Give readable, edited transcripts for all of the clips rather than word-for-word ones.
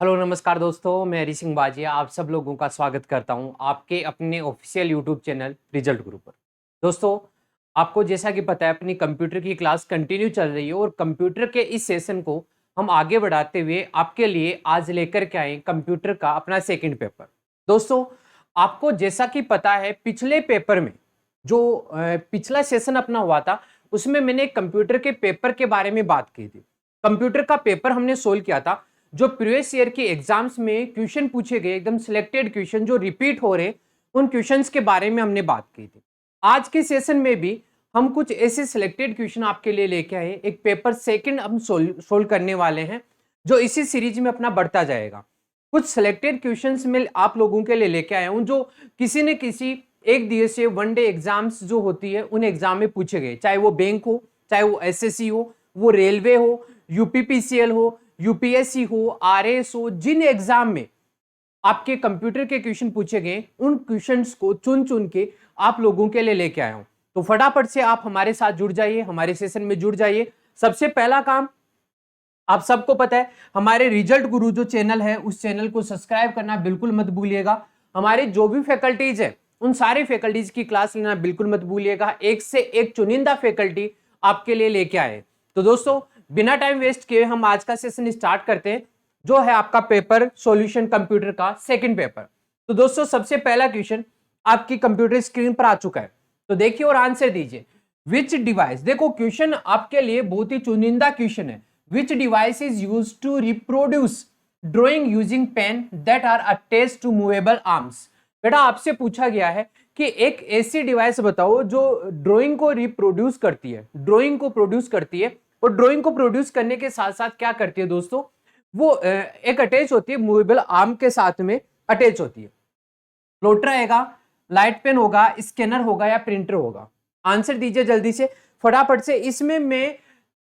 Hello नमस्कार दोस्तों, मैं हरी सिंह बाजिया आप सब लोगों का स्वागत करता हूं आपके अपने ऑफिशियल यूट्यूब चैनल रिजल्ट गुरु पर। दोस्तों, आपको जैसा कि पता है अपनी कंप्यूटर की क्लास कंटिन्यू चल रही है और कंप्यूटर के इस सेशन को हम आगे बढ़ाते हुए आपके लिए आज लेकर के आए कंप्यूटर का अपना सेकंड पेपर। दोस्तों, आपको जैसा कि पता है पिछले पेपर में जो पिछला सेशन अपना हुआ था उसमें मैंने कंप्यूटर के पेपर के बारे में बात की थी। कंप्यूटर का पेपर हमने सोल्व किया था। जो प्रीवियस ईयर के एग्जाम्स में क्वेश्चन पूछे गए एकदम सिलेक्टेड क्वेश्चन जो रिपीट हो रहे उन क्वेश्चंस के बारे में हमने बात की थी। आज के सेशन में भी हम कुछ ऐसे सिलेक्टेड क्वेश्चन आपके लिए लेके आए। एक पेपर सेकंड हम सोल्व करने वाले हैं जो इसी सीरीज में अपना बढ़ता जाएगा। कुछ सिलेक्टेड क्वेश्चंस में आप लोगों के लिए लेके आया हूं जो किसी न किसी एक दिवसीय वनडे एग्जाम्स जो होती है उन एग्जाम में पूछे गए, चाहे वो बैंक हो, चाहे वो एसएससी हो, वो रेलवे हो, यूपीपीसीएल हो, यूपीएससी हो, आरएस हो, जिन एग्जाम में आपके कंप्यूटर के क्वेश्चन पूछे गए उन क्वेश्चंस को चुन चुन के आप लोगों के लिए लेके आया हूं। तो फटाफट से आप हमारे साथ जुड़ जाइए, हमारे सेशन में जुड़ जाइए। सबसे पहला काम, आप सबको पता है हमारे रिजल्ट गुरु जो चैनल है उस चैनल को सब्सक्राइब करना बिल्कुल मत भूलिएगा। हमारे जो भी फैकल्टीज है उन सारे फैकल्टीज की क्लास लेना बिल्कुल मत भूलिएगा। एक से एक चुनिंदा फैकल्टी आपके लिए लेके आए। तो दोस्तों, बिना टाइम वेस्ट किए हम आज का सेशन स्टार्ट करते हैं जो है आपका पेपर सॉल्यूशन कंप्यूटर का सेकंड पेपर। तो दोस्तों, सबसे पहला क्वेश्चन आपकी कंप्यूटर स्क्रीन पर आ चुका है, तो देखिए और आंसर दीजिए। विच डिवाइस, देखो क्वेश्चन आपके लिए बहुत ही चुनिंदा क्वेश्चन है। Which device is used to reproduce drawing using pen that are attached to movable arms. बेटा आपसे पूछा गया है कि एक ऐसी डिवाइस बताओ जो ड्राइंग को रिप्रोड्यूस करती है, ड्राइंग को प्रोड्यूस करती है और ड्राइंग को प्रोड्यूस करने के साथ साथ क्या करती है दोस्तों, वो एक अटैच होती है मूवेबल आर्म के साथ में अटैच होती है। प्लॉटर रहेगा, लाइट पेन होगा, स्कैनर होगा या प्रिंटर होगा। आंसर दीजिए जल्दी से फटाफट से। इसमें मैं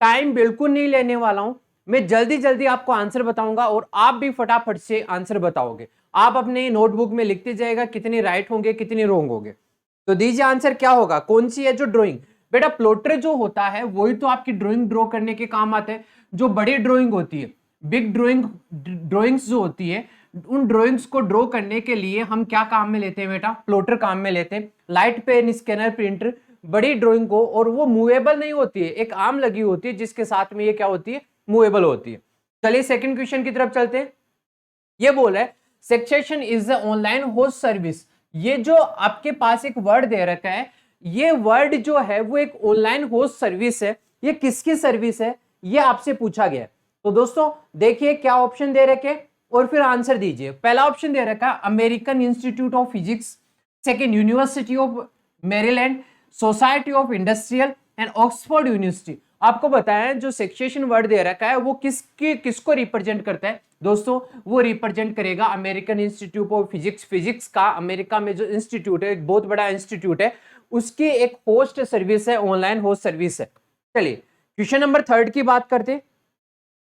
टाइम बिल्कुल नहीं लेने वाला हूं, मैं जल्दी जल्दी आपको आंसर बताऊंगा और आप भी फटाफट से आंसर बताओगे। आप अपने नोटबुक में लिखते जाएगा कितने राइट होंगे कितने रॉन्ग होंगे। तो दीजिए आंसर क्या होगा, कौन सी है जो ड्राइंग। बेटा प्लॉटर जो होता है वही तो आपकी ड्राइंग ड्रॉ करने के काम आता है। जो बड़ी ड्राइंग होती है, बिग ड्राइंग्स जो होती है, उन ड्राइंग्स को ड्रॉ करने के लिए हम क्या काम में लेते हैं बेटा, प्लॉटर काम में लेते हैं। लाइट पेन, स्कैनर, प्रिंटर बड़ी ड्राइंग को, और वो मूवेबल नहीं होती है, एक आर्म लगी होती है जिसके साथ में ये क्या होती है, मूवेबल होती है। चलिए सेकंड क्वेश्चन की तरफ चलते हैं। ये बोल है succession is the online host service. ये जो आपके पास एक वर्ड दे रखा है, ये वर्ड जो है वो एक ऑनलाइन होस्ट सर्विस है। ये किसकी सर्विस है ये आपसे पूछा गया है। तो दोस्तों देखिए क्या ऑप्शन दे रखे और फिर आंसर दीजिए। पहला ऑप्शन दे रखा है American institute of physics, second university of Maryland, society of industrial and Oxford university. आपको बताया जो सेक्सेशन वर्ड दे रखा है वो किसको रिप्रेजेंट करता है दोस्तों, वो रिप्रेजेंट करेगा American institute of physics. Physics का अमेरिका में जो इंस्टीट्यूट है, एक बहुत बड़ा इंस्टीट्यूट है, उसकी एक होस्ट सर्विस है, ऑनलाइन होस्ट सर्विस है। चलिए क्वेश्चन नंबर थर्ड की बात करते,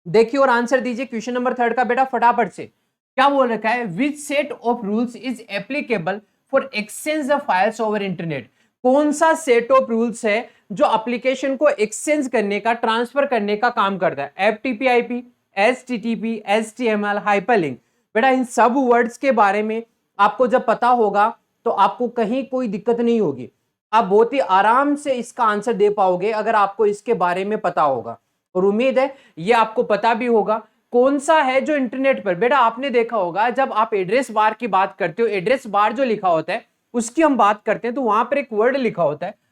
देखिए और आंसर दीजिए क्वेश्चन नंबर थर्ड का बेटा फटाफट से। क्या बोल रखा है, which set of rules is applicable for exchange the files over internet. कौन सा सेट ऑफ रूल्स है जो एप्लीकेशन को एक्सचेंज करने का, ट्रांसफर करने का काम करता है। FTP, IP, HTTP, HTML, hyperlink. बेटा इन सब वर्ड्स के बारे में आपको जब पता होगा तो आपको कहीं कोई दिक्कत नहीं होगी, आप बहुत ही आराम से इसका आंसर दे पाओगे अगर आपको इसके बारे में पता होगा। और उम्मीद है ये आपको पता भी होगा कौन सा है जो इंटरनेट पर। बेटा आपने देखा होगा जब आप एड्रेस बार की बात करते हो, एड्रेस बार जो लिखा होता है उसकी हम बात करते हैं तो वहां पर एक वर्ड लिखा होता है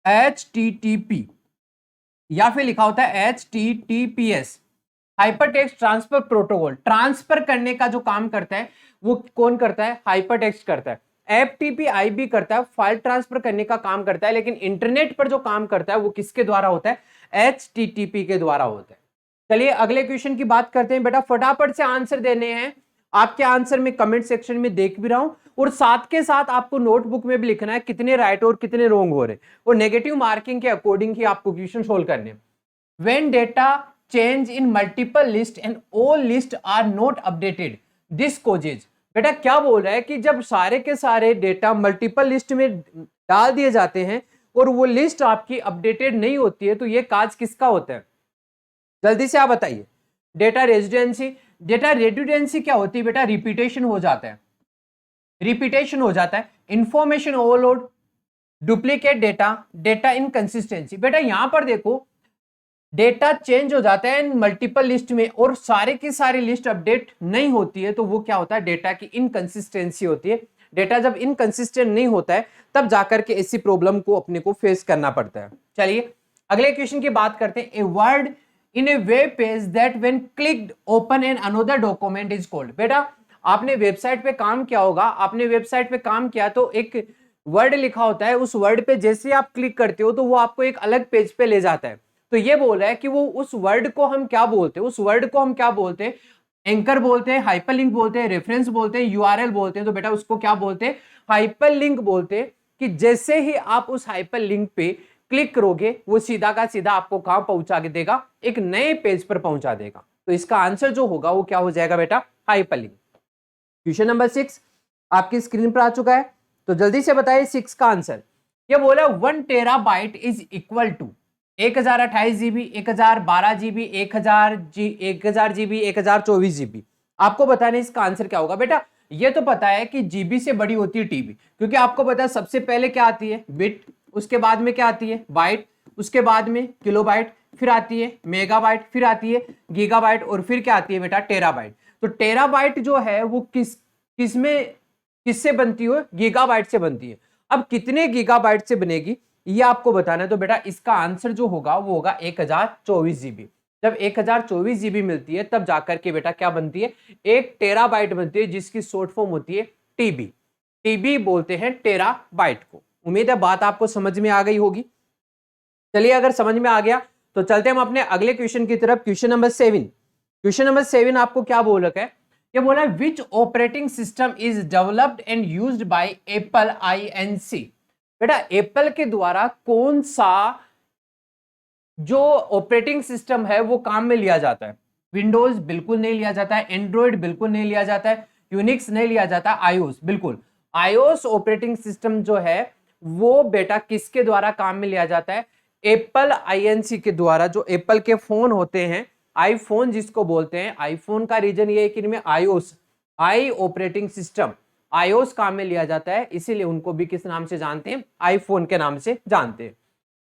HTTP या फिर लिखा होता है HTTPS, hypertext transfer protocol. Transfer करने का जो काम करता है वो कौन करता है, हाइपरटेक्स्ट करता है। एफटीपी आईबी करता है, फाइल ट्रांसफर करने का काम करता है, लेकिन इंटरनेट पर जो काम करता है वो किसके द्वारा होता है, HTTP के द्वारा होता है। चलिए अगले क्वेश्चन की बात करते हैं। बेटा फटाफट से आंसर देने हैं, आपके आंसर में कमेंट सेक्शन में देख भी रहा हूं और साथ के साथ आपको नोटबुक में भी लिखना है कितने राइट और कितने रॉन्ग हो रहे, और नेगेटिव मार्किंग के अकॉर्डिंग ही आपको क्वेश्चन सोल्व करने। When data change in multiple list and all list are not updated this causes. बेटा क्या बोल रहा है कि जब सारे के सारे डेटा मल्टीपल लिस्ट में डाल दिए जाते हैं और वो लिस्ट आपकी अपडेटेड नहीं होती है तो ये काज किसका होता है, जल्दी से आप बताइए। डेटा रेजिडेंसी, डेटा रेडुडेंसी क्या होती है बेटा, रिपीटेशन हो जाता है, रिपीटेशन हो जाता है, information overload, duplicate data, data inconsistency. बेटा यहां पर देखो डेटा चेंज हो जाता है मल्टीपल लिस्ट में और सारे की सारी लिस्ट अपडेट नहीं होती है, तो वो क्या होता है, डेटा की इनकंसिस्टेंसी होती है। डेटा जब इनकंसिस्टेंट नहीं होता है तब जाकर के ऐसी प्रॉब्लम को अपने को फेस करना पड़ता है। चलिए अगले क्वेश्चन की बात करते हैं। A word in A web page that when clicked open an another document is called. बेटा आपने वेबसाइट पे काम किया होगा, आपने वेबसाइट पे काम किया तो एक वर्ड लिखा होता है, उस वर्ड पे जैसे आप क्लिक करते हो तो वो आपको एक अलग पेज पे ले जाता है। तो ये बोल रहा है कि वो उस वर्ड को हम क्या बोलते हैं, उस वर्ड को हम क्या बोलते हैं, एंकर बोलते हैं, हाइपरलिंक बोलते हैं, रेफरेंस बोलते हैं, यूआरएल बोलते हैं। तो बेटा उसको क्या बोलते हैं, हाइपरलिंक बोलते हैं। कि जैसे ही आप उस हाइपरलिंक पे क्लिक करोगे वो सीधा का सीधा आपको कहां पहुंचा देगा, एक नए पेज पर पहुंचा देगा। तो इसका आंसर जो होगा वो क्या हो जाएगा बेटा, हाइपरलिंक। क्वेश्चन नंबर 6 आपकी स्क्रीन पर आ चुका है, तो जल्दी से बताइए 6 का आंसर। ये बोला 1 terabyte is equal to 1028 GB, 1012 GB, 1000 GB, 1024 GB. आपको बताना है इसका आंसर क्या होगा। बेटा ये तो पता है कि जीबी से बड़ी होती है टीबी, क्योंकि आपको पता है सबसे पहले क्या आती है, बिट, उसके बाद में क्या आती है, बाइट, उसके बाद में किलोबाइट, फिर आती है मेगाबाइट, फिर आती है गीगाबाइट और फिर क्या आती है बेटा, टेराबाइट। तो टेराबाइट जो है वो किससे बनती है, गीगाबाइट से बनती है। अब कितने गीगाबाइट से बनेगी ये आपको बताना है। तो बेटा इसका आंसर जो होगा वो होगा 1024 जीबी। जब 1024 जीबी मिलती है तब जाकर के बेटा क्या बनती है, 1 टेराबाइट बनती है, जिसकी शॉर्ट फॉर्म होती है टीबी। टीबी बोलते हैं टेराबाइट को। उम्मीद है बात आपको समझ में आ गई होगी। चलिए अगर समझ में आ गया तो चलते हम अपने अगले क्वेश्चन की तरफ। Question number 7। क्वेश्चन नंबर 7 आपको क्या बोल रखा है, ये बोला which operating system is developed and used by Apple INC। बेटा एप्पल के द्वारा कौन सा जो ऑपरेटिंग सिस्टम है वो काम में लिया जाता है। विंडोज बिल्कुल नहीं लिया जाता है, एंड्रॉइड बिल्कुल नहीं लिया जाता है, यूनिक्स नहीं लिया जाता, आईओएस बिल्कुल। आईओएस ऑपरेटिंग सिस्टम जो है वो बेटा किसके द्वारा काम में लिया जाता है, एप्पल INC के द्वारा। जो एप्पल के फोन होते हैं, आईफोन जिसको बोलते हैं, आईफोन का रीजन ये है कि इनमें आईओएस, आई ऑपरेटिंग सिस्टम, आईओएस काम में लिया जाता है, इसीलिए उनको भी किस नाम से जानते हैं, आईफोन के नाम से जानते हैं।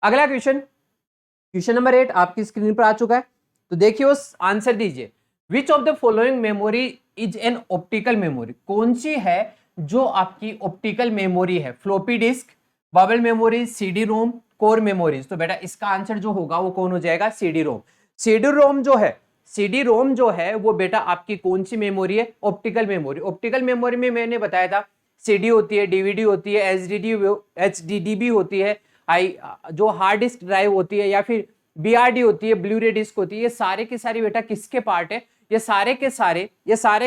अगला क्वेश्चन, क्वेश्चन नंबर 8 आपकी स्क्रीन पर आ चुका है, तो देखिए उस आंसर दीजिए। Which of the following memory is an optical memory. कौन सी है जो आपकी ऑप्टिकल मेमोरी है, floppy disk, bubble memory, CD रोम, कोर मेमोरीज। तो बेटा इसका आंसर जो होगा वो कौन हो जाएगा, CD रोम। CD रोम जो है, CD रोम जो है वो बेटा आपकी कौन सी मेमोरी है, ऑप्टिकल मेमोरी। ऑप्टिकल मेमोरी में मैंने बताया था CD होती है, DVD होती है, HDD भी होती है, जो हार्ड डिस्क ड्राइव होती है, या फिर BRD होती है, ब्लू रे डिस्क होती है। ये सारे के सारे बेटा किसके पार्ट है, ये सारे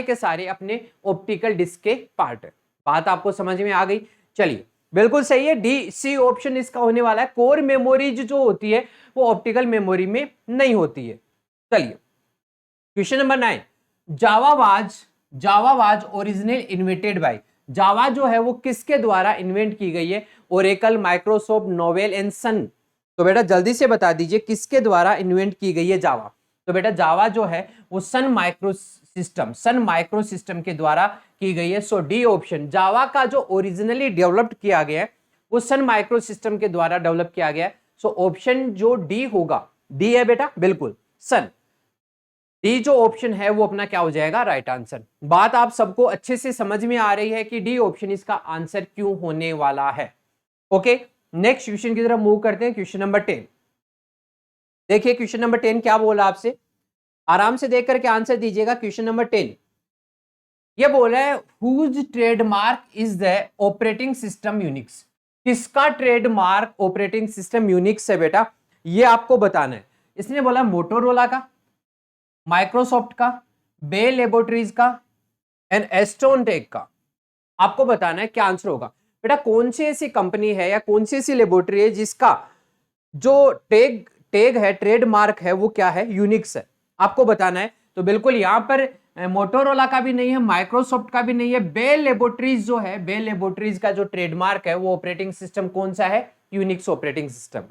के सारे अपने ऑप्टिकल डिस्क के पार्ट है। बात आपको समझ में आ गई। चलिए बिल्कुल सही है, DC ऑप्शन इसका होने वाला है। कोर मेमोरीज जो होती है वो ऑप्टिकल मेमोरी में नहीं होती है। चलिए question number 9, Java was original invented by. Java जो है वो किसके द्वारा इन्वेंट की गई है, Oracle, Microsoft, Novell and Sun. तो बेटा जल्दी से बता दीजिए किसके द्वारा इन्वेंट की गई है जावा। तो बेटा जावा जो है वो सन माइक्रो सिस्टम के द्वारा की गई है। सो डी ऑप्शन, जावा का जो ओरिजिनली डेवलप्ड किया गया है वो सन माइक्रो सिस्टम के द्वारा डेवलप किया गया है। सो ऑप्शन जो डी होगा, डी है बेटा, बिल्कुल सन। डी जो ऑप्शन है वो अपना क्या हो जाएगा, राइट आंसर। बात आप सबको अच्छे से समझ में आ रही है कि डी ऑप्शन इसका आंसर क्यों होने वाला है। ओके, नेक्स्ट क्वेश्चन की तरफ मूव करते हैं। क्वेश्चन नंबर 10 देखिए, क्वेश्चन नंबर 10 क्या बोला आपसे, आराम से देख करके आंसर दीजिएगा। क्वेश्चन नंबर 10 ये बोला है whose trademark is the operating system Unix. किसका ट्रेडमार्क ऑपरेटिंग सिस्टम यूनिक्स है बेटा, ये आपको बताना है। इसने बोला मोटोरोला का, माइक्रोसॉफ्ट का, बेल लेबोरेटरीज का एंड एस्टोनटेक का। आपको बताना है क्या आंसर होगा। बेटा कौन सी ऐसी कंपनी है या कौन सी ऐसी लेबोरेटरी है जिसका जो टैग है, ट्रेडमार्क है, वो क्या है, यूनिक्स है। आपको बताना है। तो बिल्कुल यहां पर मोटोरोला का भी नहीं है, माइक्रोसॉफ्ट का भी नहीं है, बेल लेबोरेटरीज जो है, बेल लेबोरेटरीज का जो ट्रेडमार्क है वो ऑपरेटिंग सिस्टम कौन सा है, यूनिक्स ऑपरेटिंग सिस्टम।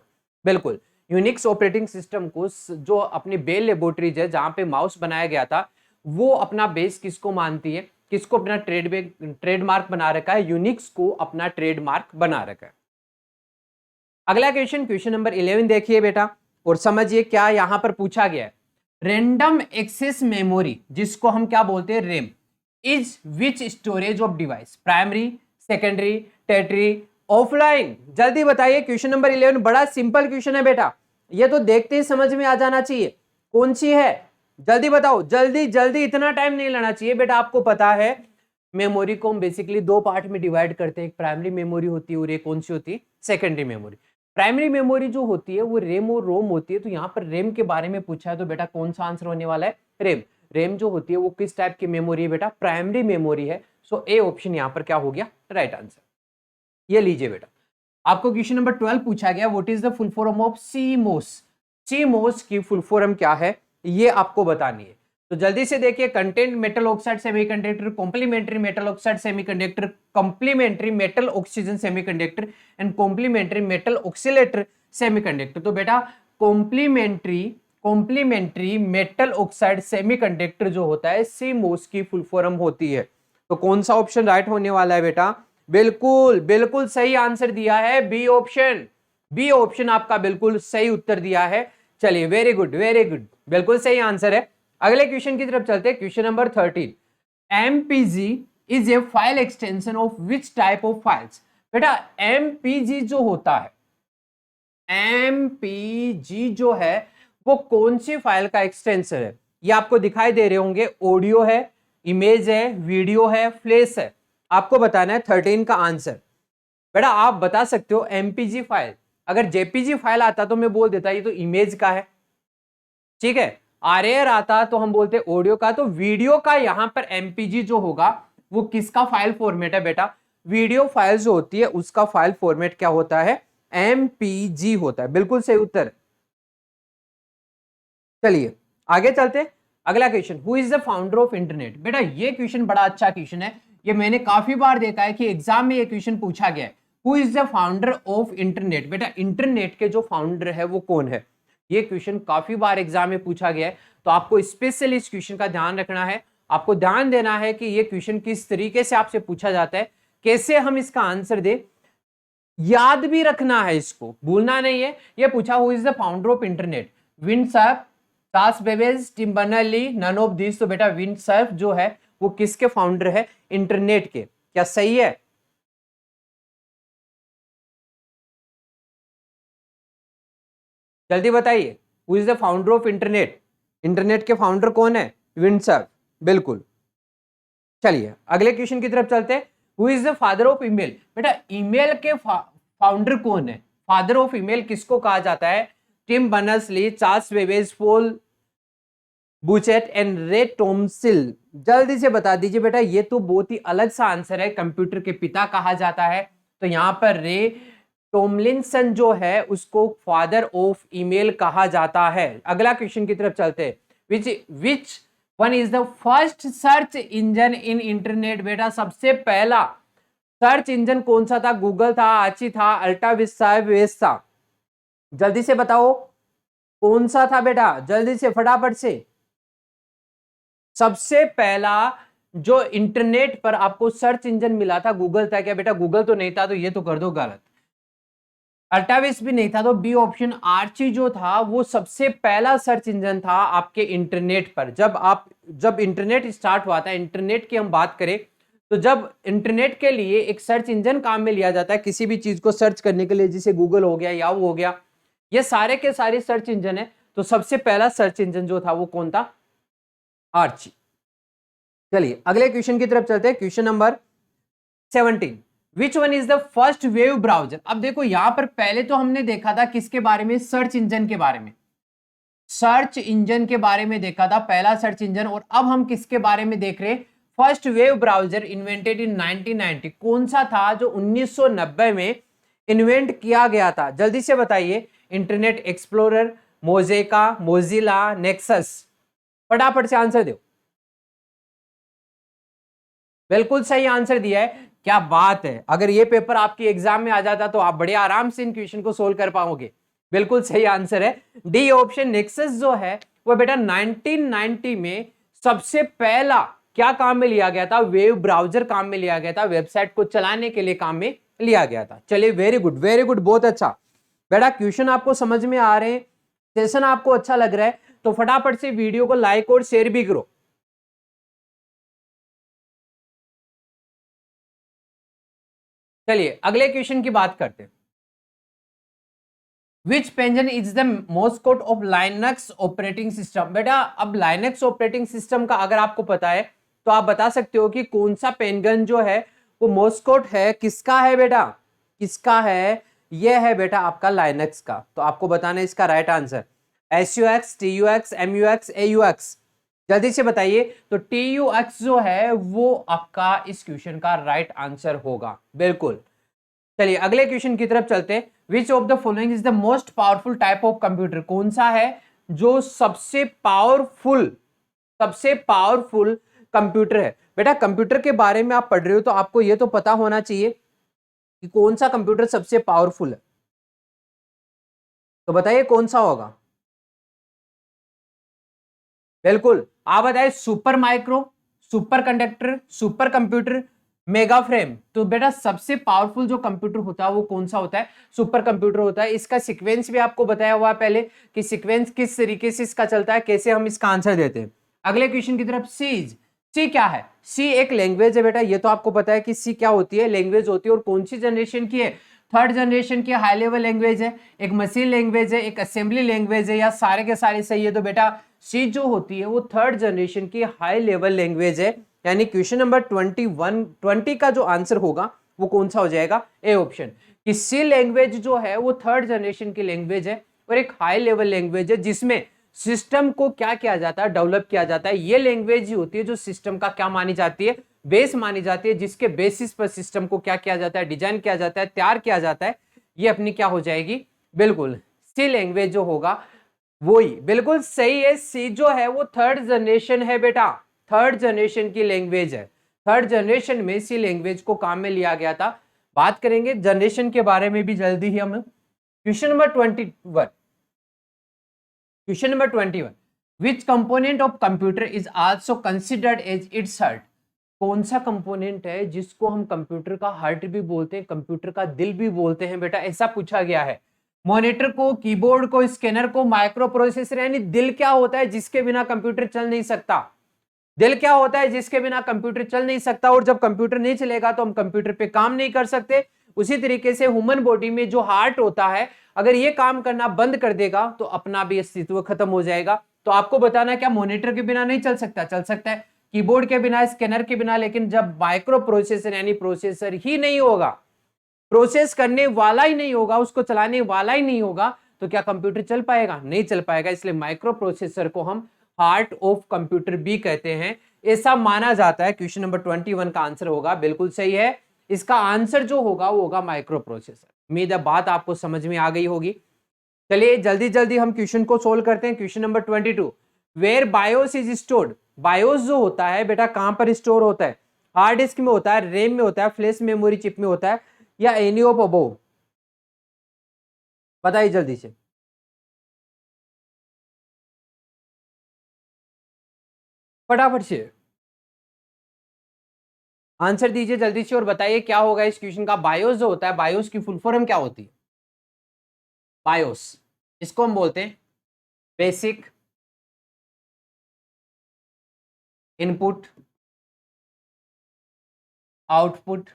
बिल्कुल यूनिक्स ऑपरेटिंग सिस्टम को जो अपनी बेल लेबोरेटरीज है जहां पे माउस बनाया गया था वो अपना बेस किसको मानती है, किसको अपना ट्रेडमार्क बना रखा है, यूनिक्स को अपना ट्रेडमार्क बना रखा है। अगला क्वेश्चन, क्वेश्चन नंबर 11 देखिए बेटा और समझिए क्या यहां पर पूछा गया है। रैंडम एक्सेस मेमोरी, जिसको हम क्या बोलते हैं, RAM, is which storage of device, primary, secondary, tertiary, offline. जल्दी बताइए, क्वेश्चन नंबर 11 बड़ा सिंपल क्वेश्चन है बेटा, ये तो देखते ही समझ में आ जाना चाहिए कौन सी है। जल्दी बताओ, जल्दी जल्दी, इतना टाइम नहीं लेना चाहिए बेटा। आपको पता है मेमोरी को हम बेसिकली दो पार्ट में डिवाइड करते हैं, एक प्राइमरी मेमोरी होती है और एक कौन सी होती है, सेकेंडरी मेमोरी। प्राइमरी मेमोरी जो होती है वो रेम और रोम होती है, तो यहाँ पर रेम के बारे में पूछा है तो बेटा कौन सा आंसर होने वाला है, रेम। रेम जो होती है वो किस टाइप की मेमोरी है बेटा, प्राइमरी मेमोरी है। सो ए ऑप्शन यहाँ पर क्या हो गया, राइट आंसर। ये लीजिए बेटा, आपको क्वेश्चन नंबर 12 पूछा गया, what is the full form of CMOS. CMOS की फुल फॉर्म क्या है ये आपको बतानी है। तो जल्दी से देखिए, content metal oxide semiconductor, complementary metal oxide semiconductor, complementary metal oxygen semiconductor and complementary metal oscillator semiconductor. तो बेटा कॉम्प्लीमेंट्री मेटल ऑक्साइड सेमीकंडक्टर जो होता है सीमोस की फुल फॉर्म होती है। तो कौन सा ऑप्शन राइट होने वाला है बेटा, बिल्कुल बिल्कुल सही आंसर दिया है बी ऑप्शन। बी ऑप्शन आपका बिल्कुल सही उत्तर दिया है। चलिए वेरी गुड वेरी गुड, बिल्कुल सही आंसर है। अगले क्वेश्चन की तरफ चलते हैं, question number 13, MPG is a file extension of which type of files. बेटा एमपीजी जो होता है, एमपीजी जो है वो कौन सी फाइल का एक्सटेंशन है, ये आपको दिखाई दे रहे होंगे, ऑडियो है, इमेज है, वीडियो है, फ्लैश है। आपको बताना है 13 का आंसर। बेटा आप बता सकते हो एमपीजी फाइल, अगर जेपीजी फाइल आता तो मैं बोल देता ये तो इमेज का है, ठीक है। आरएआर आता तो हम बोलते ऑडियो का। तो वीडियो का यहां पर एमपीजी जो होगा वो किसका फाइल फॉर्मेट है बेटा, वीडियो फाइल जो होती है उसका फाइल फॉर्मेट क्या होता है, एमपीजी होता है। बिल्कुल सही उत्तर। चलिए आगे चलते, अगला question, who is the founder of internet. बेटा ये क्वेश्चन बड़ा अच्छा क्वेश्चन है, ये मैंने काफी बार देखा है कि एग्जाम में ये क्वेश्चन पूछा गया है, who is the founder of internet. बेटा इंटरनेट के जो फाउंडर है वो कौन है, ये क्वेश्चन काफी बार एग्जाम में पूछा गया है। तो आपको स्पेशली इस क्वेश्चन का ध्यान रखना है, आपको ध्यान देना है कि ये क्वेश्चन किस तरीके से आपसे पूछा जाता है, कैसे हम इसका आंसर दें, याद भी रखना है, इसको भूलना नहीं है। ये पूछा who is the founder of internet, Vint Cerf, Charles Babbage, Tim Berners Lee, none of this. तो बेटा विंडसर्फ जो है वो किसके फाउंडर है, इंटरनेट के। क्या सही है, जल्दी बताइए, who is the founder of internet, internet के फाउंडर कौन है, विंडसर्फ, बिल्कुल। चलिए अगले क्वेश्चन की तरफ चलते हैं, who is the father of email. बेटा ईमेल के फाउंडर कौन है, फादर ऑफ ईमेल किसको कहा जाता है, Tim Berners Lee, Charles Babbage, Paul Buchheit and Ray Tomlinson. जल्दी से बता दीजिए बेटा, ये तो बहुत ही अलग सा आंसर है, कंप्यूटर के पिता कहा जाता है। तो यहां पर रे टॉमलिंसन जो है उसको फादर ऑफ ईमेल कहा जाता है। अगला क्वेश्चन की तरफ चलते हैं, which one is the first search engine in internet. बेटा सबसे पहला सर्च इंजन कौन सा था, गूगल था, आची था, अल्टा विस्टा, वेस था। जल्दी से बताओ कौन सा था बेटा, जल्दी से फटाफट से। सबसे पहला जो इंटरनेट पर आपको सर्च इंजन मिला था गूगल था क्या बेटा, गूगल तो नहीं था, तो ये तो कर दो गलत। अल्टाविस भी नहीं था, तो बी ऑप्शन आर्ची जो था वो सबसे पहला सर्च इंजन था आपके इंटरनेट पर। जब इंटरनेट स्टार्ट हुआ था, इंटरनेट की हम बात करें तो जब इंटरनेट के लिए एक सर्च इंजन काम में लिया जाता है, किसी भी चीज को सर्च करने के लिए, जैसे गूगल हो गया, याहू हो गया, ये सारे के सारे सर्च इंजन है। तो सबसे पहला सर्च इंजन जो था वो कौन था, आर्ची। चलिए अगले क्वेश्चन की तरफ चलते हैं, question number 17, which one is the first web browser. अब देखो यहां पर पहले तो हमने देखा था किसके बारे में, सर्च इंजन के बारे में, सर्च इंजन के बारे में देखा था, पहला सर्च इंजन। और अब हम किसके बारे में देख रहे हैं, first web browser invented in 1990। कौन सा था जो 1990 में इन्वेंट किया गया था, जल्दी से बताइए। Internet Explorer, Mosaic, Mozilla, Nexus. फटाफट से आंसर दो। बिल्कुल सही आंसर दिया है, क्या बात है। अगर ये पेपर आपकी एग्जाम में आ जाता तो आप बड़े आराम से इन क्वेश्चन को सोल्व कर पाओगे। बिल्कुल सही आंसर है डी ऑप्शन, नेक्सस जो है वो बेटा 1990 में सबसे पहला क्या काम में लिया गया था? वेब ब्राउजर काम में लिया गया था, वेबसाइट को चलाने के लिए काम में लिया गया था। चलिए वेरी गुड, वेरी गुड, बहुत अच्छा बेटा। क्वेश्चन आपको समझ में आ रहे हैं, सेशन आपको अच्छा लग रहा है, तो फटाफट से वीडियो को लाइक और शेयर भी करो। चलिए अगले क्वेश्चन की बात करते हैं। Which penguin is the mascot of Linux operating system? बेटा अब लाइनक्स ऑपरेटिंग सिस्टम का अगर आपको पता है तो आप बता सकते हो कि कौन सा पेंगन जो है वो मोस्कोट है, किसका है बेटा, किसका है? ये है बेटा आपका लाइनक्स का। तो आपको बताना है इसका right answer, SUX, TUX, MUX, AUX। जल्दी से बताइए। तो TUX जो है वो आपका इस क्वेश्चन का राइट आंसर होगा, बिल्कुल। चलिए अगले क्वेश्चन की तरफ चलते हैं। Which of the following is the most powerful type of computer? कौन सा है जो सबसे पावरफुल, सबसे पावरफुल कंप्यूटर है? बेटा कंप्यूटर के बारे में आप पढ़ रहे हो तो आपको यह तो पता होना चाहिए कि कौन सा कंप्यूटर सबसे पावरफुल है। तो बताइए कौन सा होगा? बिल्कुल आप बताइए, super micro, super conductor, super computer, mega frame. तो बेटा सबसे पावरफुल जो कंप्यूटर होता है वो कौन सा होता है? सुपर कंप्यूटर होता है। इसका सीक्वेंस भी आपको बताया हुआ है पहले कि सीक्वेंस किस तरीके से इसका चलता है, कैसे हम इसका आंसर देते हैं। अगले क्वेश्चन की तरफ। सी क्या है? सी एक लैंग्वेज है बेटा, ये तो आपको पता है कि सी क्या होती है, लैंग्वेज होती है। और कौन सी जनरेशन की है? थर्ड जनरेशन की हाई लेवल लैंग्वेज है, एक मशीन लैंग्वेज है, एक असेंबली लैंग्वेज है, या सारे के सारे सही है? तो बेटा सी जो होती है वो थर्ड जनरेशन की हाई लेवल लैंग्वेज है। यानी क्वेश्चन नंबर 20 का जो आंसर होगा वो कौन सा हो जाएगा? A option. कि सी लैंग्वेज जो है वो थर्ड जनरेशन की लैंग्वेज है और एक हाई लेवल लैंग्वेज है जिसमें सिस्टम को क्या किया जाता है? डेवलप किया जाता है। ये लैंग्वेज ही होती है जो सिस्टम का क्या मानी जाती है? बेस मानी जाती है, जिसके बेसिस पर सिस्टम को क्या किया जाता है? डिजाइन किया जाता है, तैयार किया जाता है। ये अपनी क्या हो जाएगी? बिल्कुल सी लैंग्वेज जो होगा वही, बिल्कुल सही है। सी जो है वो थर्ड जनरेशन है बेटा, थर्ड जनरेशन की लैंग्वेज है। थर्ड जनरेशन में सी लैंग्वेज को काम में लिया गया था। बात करेंगे जनरेशन के बारे में भी जल्दी ही हम। Question number 21, question number 21, which component of computer is also considered as its heart? कौन सा कंपोनेंट है जिसको हम कंप्यूटर का हार्ट भी बोलते हैं, कंप्यूटर का दिल भी बोलते हैं? बेटा ऐसा पूछा गया है। मॉनिटर को, कीबोर्ड को, स्कैनर को, माइक्रो प्रोसेसर। यानी दिल क्या होता है जिसके बिना कंप्यूटर चल नहीं सकता? दिल क्या होता है जिसके बिना कंप्यूटर चल नहीं सकता? और जब कंप्यूटर नहीं चलेगा तो हम कंप्यूटर पे काम नहीं कर सकते। उसी तरीके से ह्यूमन बॉडी में जो हार्ट होता है, अगर ये काम करना बंद कर देगा तो अपना भी अस्तित्व खत्म हो जाएगा। तो आपको बताना क्या मॉनिटर के बिना नहीं चल सकता? चल सकता है। कीबोर्ड के बिना, स्कैनर के बिना। लेकिन जब माइक्रो प्रोसेसर यानी प्रोसेसर ही नहीं होगा, प्रोसेस करने वाला ही नहीं होगा, उसको चलाने वाला ही नहीं होगा, तो क्या कंप्यूटर चल पाएगा? नहीं चल पाएगा। इसलिए माइक्रो प्रोसेसर को हम हार्ट ऑफ कंप्यूटर भी कहते हैं, ऐसा माना जाता है। क्वेश्चन नंबर 21 का आंसर होगा, बिल्कुल सही है। इसका आंसर जो होगा वो होगा माइक्रो प्रोसेसर। उम्मीद है बात आपको समझ में आ गई होगी। चलिए जल्दी जल्दी हम क्वेश्चन को सोल्व करते हैं। Question number 22, where BIOS is stored? BIOS जो होता है बेटा कहां पर स्टोर होता है? हार्ड डिस्क में होता है, रैम में होता है, फ्लैश मेमोरी चिप में होता है, या एनी ऑफ अबोव? बताइए जल्दी से। फटाफट से आंसर दीजिए जल्दी से और बताइए क्या होगा इस क्वेश्चन का। बायोस जो होता है, बायोस की फुल फॉर्म क्या होती है? बायोस, इसको हम बोलते हैं basic input output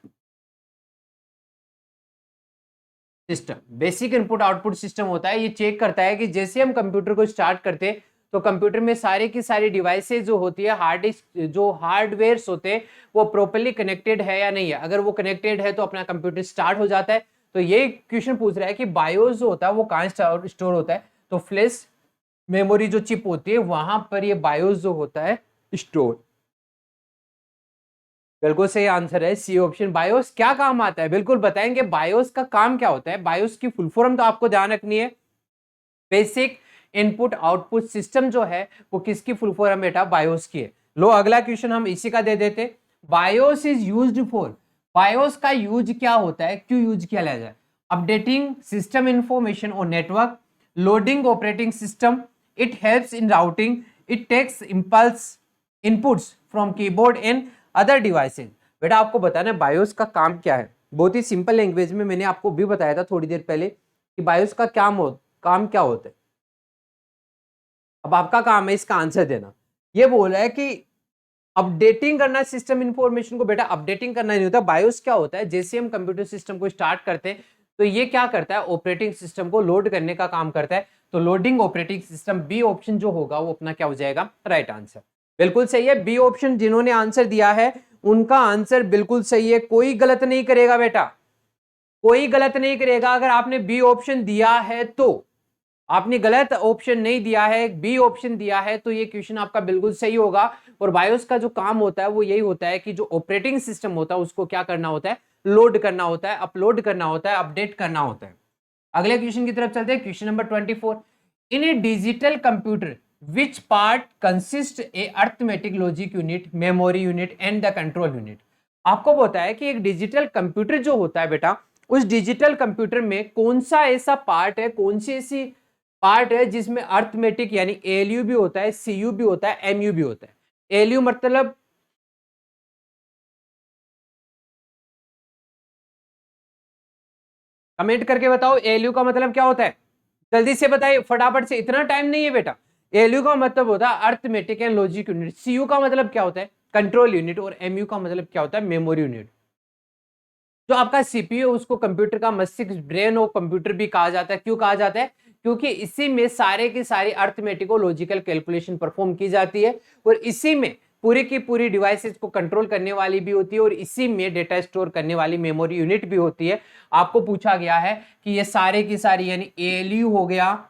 system. Basic input output system होता है, ये चेक करता है कि जैसे हम कंप्यूटर को स्टार्ट करते हैं तो कंप्यूटर में सारे की सारी डिवाइसेज जो होती है, हार्ड डिस्क जो हार्डवेयर्स होते हैं वो प्रॉपर्ली कनेक्टेड है या नहीं है। अगर वो कनेक्टेड है तो अपना कंप्यूटर स्टार्ट हो जाता है। तो ये क्वेश्चन पूछ रहा है कि बायोस जो होता है वो कहाँ स्टोर होता है? तो फ्लैश मेमोरी जो चिप होती है वहां पर ये बायोस जो होता है स्टोर। बिल्कुल सही आंसर है सी ऑप्शन। बायोस क्या काम आता है? बिल्कुल बताएंगे बायोस का काम क्या होता है। बायोस की फुल फॉर्म तो आपको ध्यान रखनी है। बेसिक इनपुट आउटपुट सिस्टम जो है वो किसकी फुल फॉर्म बेटा? बायोस की है। लो अगला क्वेश्चन हम इसी का दे देते। BIOS is used for? BIOS का यूज क्या होता है, क्यों यूज किया जाए? अपडेटिंग सिस्टम इंफॉर्मेशन और network, loading operating system, it helps in routing, it takes impulse inputs from keyboard and other devices. बेटा आपको बताना है बायोस का काम क्या है। बहुत ही सिंपल लैंग्वेज में मैंने आपको भी बताया था थोड़ी देर पहले कि बायोस का काम क्या होता है। अब आपका काम है इसका आंसर देना। ये बोल रहा है कि अपडेटिंग करना सिस्टम इंफॉर्मेशन को। बेटा अपडेटिंग करना नहीं होता। बायोस क्या होता है, जैसे हम कंप्यूटर सिस्टम को स्टार्ट करते हैं तो ये क्या करता है, ऑपरेटिंग सिस्टम को लोड करने का काम करता है। तो loading operating system, B option जो होगा वो अपना क्या हो जाएगा, राइट आंसर। बिल्कुल सही है, बी ऑप्शन जिन्होंने आंसर दिया है उनका आंसर बिल्कुल सही है। कोई गलत नहीं करेगा बेटा, कोई गलत नहीं करेगा। अगर आपने बी ऑप्शन दिया है तो, आपने गलत ऑप्शन नहीं दिया है, बी ऑप्शन दिया है, तो ये क्वेश्चन आपका बिल्कुल सही होगा। और बायोस का जो काम होता है वो यही होता है कि जो ऑपरेटिंग सिस्टम होता है उसको क्या करना होता है, लोड करना होता है, अपलोड करना होता है, अपडेट करना होता है। अगले क्वेश्चन की तरफ चलते हैं, question number 24। In A digital computer which part consist A arithmetic logic unit, memory unit and the control unit. आपको बताया है कि एक डिजिटल कंप्यूटर जो होता है बेटा, उस डिजिटल कंप्यूटर में कौन सा ऐसा पार्ट है, कौन सी ऐसी पार्ट है जिसमें अर्थमेटिक यानी एलयू भी होता है, सीयू भी होता है, एमयू भी होता है। एलयू मतलब कमेंट करके बताओ एलयू का मतलब क्या होता है, जल्दी से बताइए फटाफट से, इतना टाइम नहीं है बेटा। एलयू का मतलब होता है arithmetic and logic unit, CU का मतलब क्या होता है, कंट्रोल यूनिट, और एमयू का मतलब क्या होता है, मेमोरी यूनिट। जो आपका सीपीयू उसको कंप्यूटर का मस्तिष्क, ब्रेन ऑफ कंप्यूटर भी कहा जाता है। क्यों कहा जाता है, क्योंकि इसी में सारे की सारी अर्थमेटिक और लॉजिकल कैलकुलेशन परफॉर्म की जाती है, और इसी में पूरी की पूरी डिवाइसेस को कंट्रोल करने वाली भी होती है, और इसी में डेटा स्टोर करने वाली मेमोरी यूनिट भी होती है। आपको पूछा गया है कि ये सारे की सारी यानी एएलयू हो गया,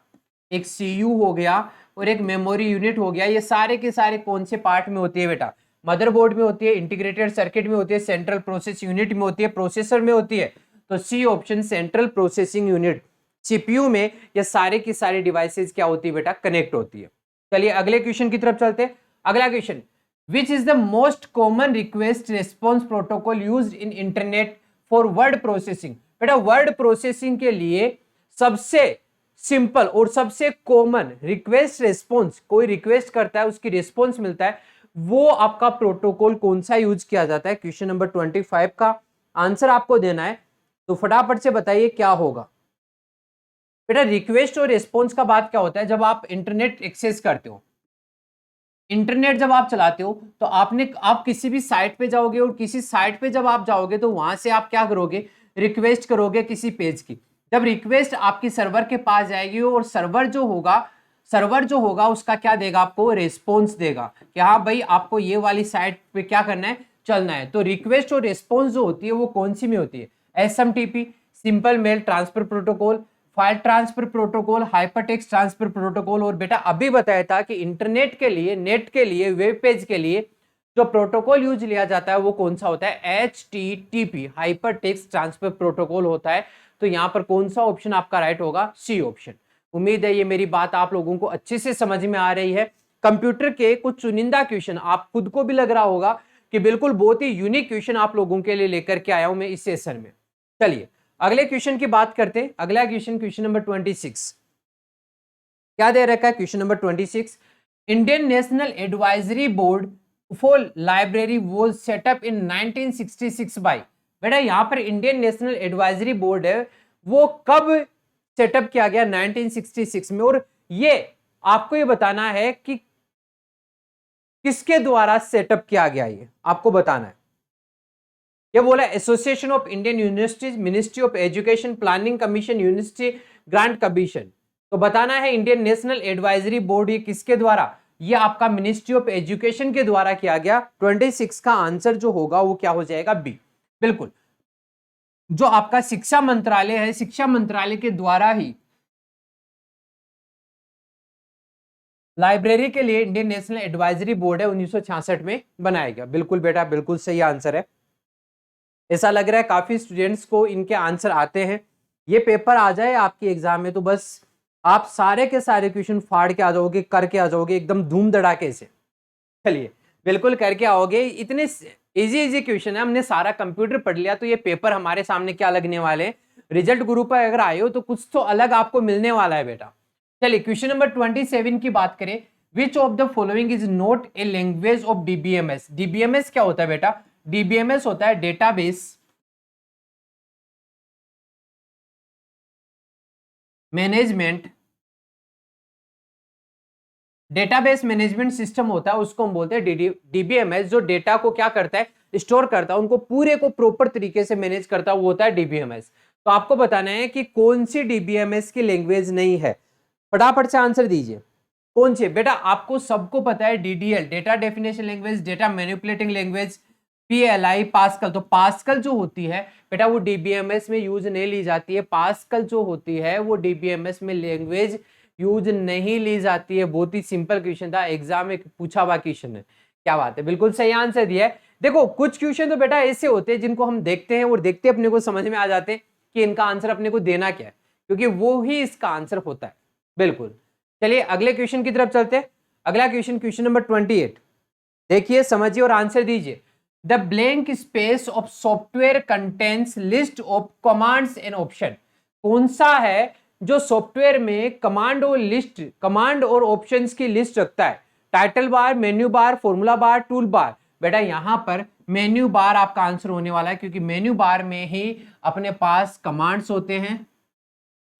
एक सीयू हो गया और एक मेमोरी यूनिट हो गया, ये सारे के सारे कौन से पार्ट में होती है बेटा, मदरबोर्ड में होती है, इंटीग्रेटेड सर्किट में होती है, सेंट्रल प्रोसेस यूनिट में होती है, प्रोसेसर में होती है। तो C option central processing unit, CPU में ये सारे की सारी डिवाइसेस क्या होती है बेटा, कनेक्ट होती है। चलिए अगले क्वेश्चन की तरफ चलते हैं। अगला question, which is the most common request response protocol used in internet for word processing. बेटा वर्ड प्रोसेसिंग के लिए सबसे सिंपल और सबसे कॉमन रिक्वेस्ट रेस्पॉन्स, कोई रिक्वेस्ट करता है उसकी रिस्पॉन्स मिलता है, वो आपका प्रोटोकॉल कौन सा यूज किया जाता है। क्वेश्चन नंबर 25 का आंसर आपको देना है, तो फटाफट से बताइए क्या होगा। बेटा रिक्वेस्ट और रिस्पॉन्स का बात क्या होता है, जब आप इंटरनेट एक्सेस करते हो, इंटरनेट जब आप चलाते हो तो आप किसी भी साइट पे जाओगे, और किसी साइट पे जब आप जाओगे तो वहां से आप क्या करोगे, रिक्वेस्ट करोगे किसी पेज की। जब रिक्वेस्ट आपकी सर्वर के पास जाएगी और सर्वर जो होगा उसका क्या देगा, आपको रिस्पॉन्स देगा कि हाँ भाई आपको ये वाली साइट पे क्या करना है, चलना है। तो रिक्वेस्ट और रिस्पॉन्स जो होती है वो कौन सी में होती है, SMTP, simple mail transfer protocol, file transfer protocol, hypertext transfer protocol. और बेटा अभी बताया था कि इंटरनेट के लिए, नेट के लिए, वेब पेज के लिए जो प्रोटोकॉल यूज लिया जाता है वो कौन सा होता है, HTTP, हाइपरटेक्स्ट ट्रांसफर प्रोटोकॉल होता है। तो यहां पर कौन सा ऑप्शन आपका राइट होगा, सी ऑप्शन। उम्मीद है ये मेरी बात आप लोगों को अच्छे से समझ में आ रही है। कंप्यूटर के कुछ चुनिंदा क्वेश्चन, आप खुद को भी लग रहा होगा कि बिल्कुल बहुत ही यूनिक क्वेश्चन आप लोगों के लिए लेकर के आया हूं मैं इस सेशन में। चलिए अगले क्वेश्चन की बात करते हैं। अगला क्वेश्चन, क्वेश्चन नंबर 26 क्या दे रखा है, question number 26, Indian national advisory board for library was set up in 1966 by. बेटा यहां पर इंडियन नेशनल एडवाइजरी बोर्ड है वो कब सेटअप किया गया, 1966 में, और ये आपको ये बताना है कि किसके द्वारा सेटअप किया गया, ये आपको बताना है। ये बोला association of Indian universities, ministry of education, planning commission, university grant commission. तो बताना है इंडियन नेशनल एडवाइजरी बोर्ड ये किसके द्वारा, ये आपका मिनिस्ट्री ऑफ एजुकेशन के द्वारा किया गया। 26 का आंसर जो होगा वो क्या हो जाएगा, बी। बिल्कुल, जो आपका शिक्षा मंत्रालय है, शिक्षा मंत्रालय के द्वारा ही लाइब्रेरी के लिए इंडियन नेशनल एडवाइजरी बोर्ड है 1966 में बनाया गया। बिल्कुल बेटा, बिल्कुल सही आंसर है। ऐसा लग रहा है काफी स्टूडेंट्स को इनके आंसर आते हैं। ये पेपर आ जाए आपके एग्जाम में तो बस आप सारे के सारे क्वेश्चन फाड़ के आ जाओगे, करके आ जाओगे एकदम धूम धड़ाके से। चलिए बिल्कुल करके आओगे, इतने इजी इजी क्वेश्चन है, हमने सारा कंप्यूटर पढ़ लिया तो ये पेपर हमारे सामने क्या लगने वाले, रिजल्ट ग्रुप पर अगर आए हो तो कुछ तो अलग आपको मिलने वाला है बेटा। चलिए क्वेश्चन नंबर 27 की बात करें, which of the following is not a language of DBMS. DBMS क्या होता है बेटा? डीबीएमएस होता है database management, database management system होता है, उसको हम बोलते हैं डीबीएमएस। जो डेटा को क्या करता है? स्टोर करता है, उनको पूरे को प्रॉपर तरीके से मैनेज करता है, वो होता है डीबीएमएस। तो आपको बताना है कि कौन सी डीबीएमएस की लैंग्वेज नहीं है। फटाफट से आंसर दीजिए, कौन सी? बेटा आपको सबको पता है DDL, data definition language, data manipulating language, PLI, pascal. तो पास्कल जो होती है बेटा वो डीबीएमएस में यूज नहीं ली जाती है। पास्कल जो होती है वो डीबीएमएस में लैंग्वेज यूज नहीं ली जाती है। बहुत ही सिंपल क्वेश्चन था, एग्जाम में पूछा हुआ क्वेश्चन है। क्या बात है, बिल्कुल सही आंसर दिया है। देखो कुछ क्वेश्चन तो बेटा ऐसे होते हैं जिनको हम देखते हैं और देखते अपने को समझ में आ जाते हैं कि इनका आंसर अपने को देना क्या है, क्योंकि वो ही इसका आंसर होता है। बिल्कुल। चलिए अगले क्वेश्चन की तरफ चलते हैं। अगला क्वेश्चन, क्वेश्चन नंबर 28, देखिए समझिए और आंसर दीजिए। The blank space of software contents list of commands and option. कौन सा है जो सॉफ्टवेयर में कमांड और ऑप्शंस की लिस्ट रखता है? Title bar, menu bar, formula bar, tool bar. बेटा यहां पर मेन्यू बार आपका आंसर होने वाला है, क्योंकि मेन्यू बार में ही अपने पास कमांड्स होते हैं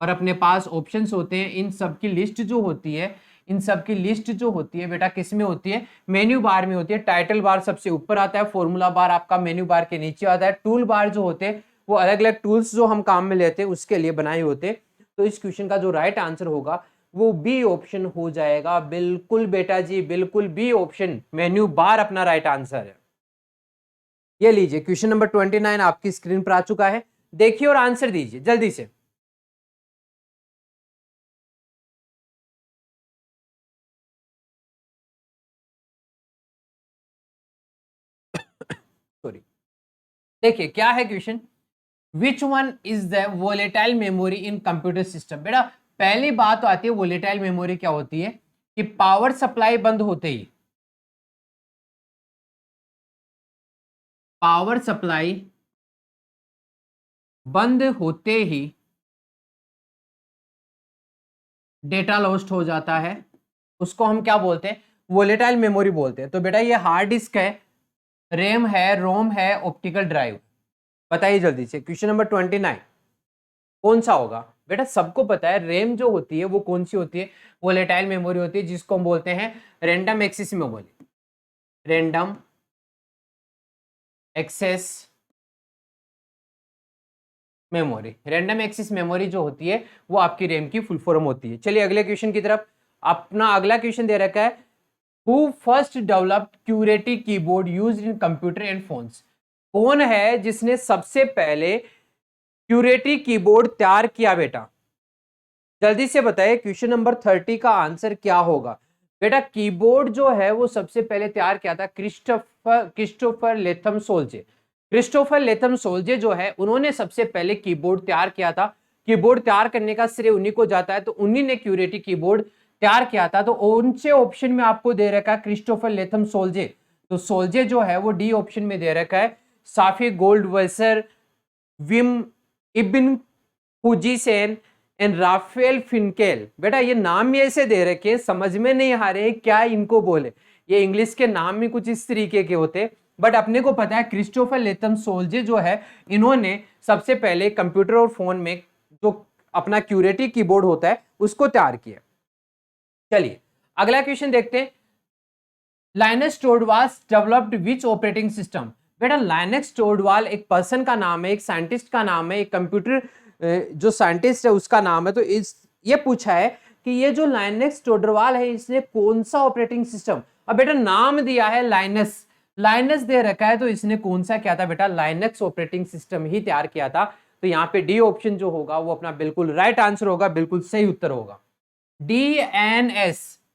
और अपने पास ऑप्शंस होते हैं। इन सब की लिस्ट जो होती है, इन सब की लिस्ट जो होती है बेटा किस में होती है? मेन्यू बार में होती है। टाइटल बार सबसे ऊपर आता है, फॉर्मूला बार आपका मेन्यू बार के नीचे आता है, टूल बार जो होते हैं वो अलग अलग टूल्स जो हम काम में लेते हैं उसके लिए बनाए होते हैं। तो इस क्वेश्चन का जो राइट आंसर होगा वो बी ऑप्शन हो जाएगा। बिल्कुल बेटा जी, बिल्कुल बी ऑप्शन, मेन्यू बार अपना राइट आंसर है। ये लीजिए क्वेश्चन नंबर 29 आपकी स्क्रीन पर आ चुका है, देखिए और आंसर दीजिए जल्दी से। सॉरी, देखिए क्या है question. Which one is the volatile memory in computer system. बेटा पहली बात तो आती है वोलेटाइल मेमोरी क्या होती है कि पावर सप्लाई बंद होते ही, पावर सप्लाई बंद होते ही डेटा लॉस्ट हो जाता है, उसको हम क्या बोलते हैं? वोलेटाइल मेमोरी बोलते हैं। तो बेटा ये हार्ड डिस्क है, रैम है, रोम है, ऑप्टिकल ड्राइव। बताइए जल्दी से क्वेश्चन नंबर 29 कौन सा होगा? बेटा सबको पता है रैम जो होती है वो कौन सी होती है? वोलेटाइल मेमोरी होती है, जिसको हम बोलते हैं random access memory. Random access memory, random access memory जो होती है वो आपकी रैम की फुल फॉर्म होती है। चलिए अगले क्वेश्चन की तरफ। अपना अगला क्वेश्चन दे रखा है, who first developed QWERTY keyboard used in computer and phones. कौन है जिसने सबसे पहले क्यूरेटी कीबोर्ड तैयार किया बेटा? जल्दी से बताइए क्वेश्चन नंबर 30 का आंसर क्या होगा? बेटा कीबोर्ड जो है वो सबसे पहले तैयार किया था क्रिस्टोफर लेथम सोल्जे। क्रिस्टोफर लेथम सोल्जे जो है उन्होंने सबसे पहले कीबोर्ड तैयार किया था। कीबोर्ड तैयार करने का श्रेय उन्हीं को जाता है, तो उन्हीं ने क्यूरेटी कीबोर्ड तैयार किया था। तो उनसे ऑप्शन में आपको दे रखा है क्रिस्टोफर लेथम सोल्जे, तो सोल्जे जो है वो डी ऑप्शन में दे रखा है। साफी गोल्डवेसर, विम इब्न हुजीसेन एंड राफेल फिनकेल। बेटा ये नाम ही ऐसे दे रखे हैं, समझ में नहीं आ रहे क्या इनको बोले। ये इंग्लिश के नाम भी कुछ इस तरीके के होते, बट अपने को पता है क्रिस्टोफर लेथम सोल्जे जो है इन्होंने सबसे पहले कंप्यूटर और फोन में जो अपना क्यूरेटी कीबोर्ड होता है उसको तैयार किया। चलिए अगला क्वेश्चन देखते हैं। लाइनस टोरवाल्ड्स डेवलप्ड विच ऑपरेटिंग सिस्टम। बेटा लाइनक्स टोरवाल्ड एक पर्सन का नाम है, एक साइंटिस्ट का नाम है, एक कंप्यूटर जो साइंटिस्ट है उसका नाम है। तो इस ये पूछा है कि ये जो लाइनक्स टोरवाल्ड है इसने कौन सा ऑपरेटिंग सिस्टम, अब बेटा नाम दिया है लाइनस, लाइनस दे रखा है, तो इसने कौन सा किया था बेटा? लाइनक्स ऑपरेटिंग सिस्टम ही तैयार किया था। तो यहाँ पे डी ऑप्शन जो होगा वो अपना बिल्कुल राइट आंसर होगा, बिल्कुल सही उत्तर होगा।